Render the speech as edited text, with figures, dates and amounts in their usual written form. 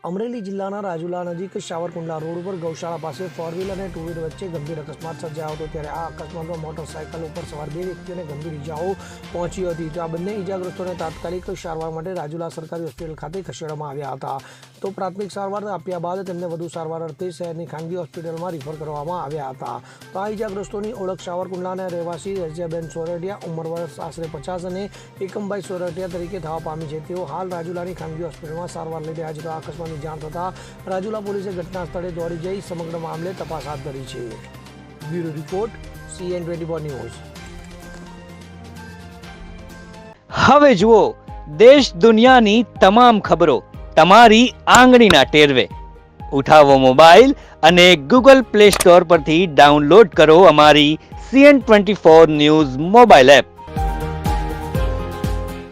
અમરેલી જિલ્લાના રાજુલા નજીક સાવરકુંડલા રોડ ઉપર ગૌશાળા પાસે ફોર વ્હીલ અને ટુ વ્હીલર વચ્ચે ગંભીર અકસ્માત સર્જાયો હતો। ત્યારે આ અકસ્માતમાં મોટરસાયકલ ઉપર સવાર બે વ્યક્તિઓને ગંભીર ઈજાઓ પહોંચી હતી। તો આ બંને ઈજાગ્રસ્તોને તાત્કાલિક સારવાર માટે રાજુલા સરકારી હોસ્પિટલ ખાતે ખસેડવામાં આવ્યા હતા। તો પ્રાથમિક સારવાર આપ્યા બાદ તેમને વધુ સારવાર અર્થે શહેરની ખાનગી હોસ્પિટલમાં રિફર કરવામાં આવ્યા હતા। તો આ ઈજાગ્રસ્તોની ઓળખ સાવરકુંડલાના રહેવાસી રજિયાબેન સોરઠિયા, ઉંમર વર્ષ આશરે 50 અને એકમભાઈ સોરઠિયા તરીકે થવા પામી છે। તેઓ હાલ રાજુલાની ખાનગી હોસ્પિટલમાં સારવાર લઈ રહ્યા છે। તો આ અકસ્માતની જાણ થતાં રાજુલા પોલીસે ઘટના સ્થળે દોડી જઈ સમગ્ર મામલે તપાસ હાથ ધરી છે। Bureau report CN24 news. હવે જુઓ દેશ દુનિયાની તમામ ખબરો તમારી આંગળીના ટેરવે। ઉઠાવો મોબાઈલ અને Google Play Store પરથી ડાઉનલોડ કરો અમારી CN24 ન્યૂઝ મોબાઈલ એપ।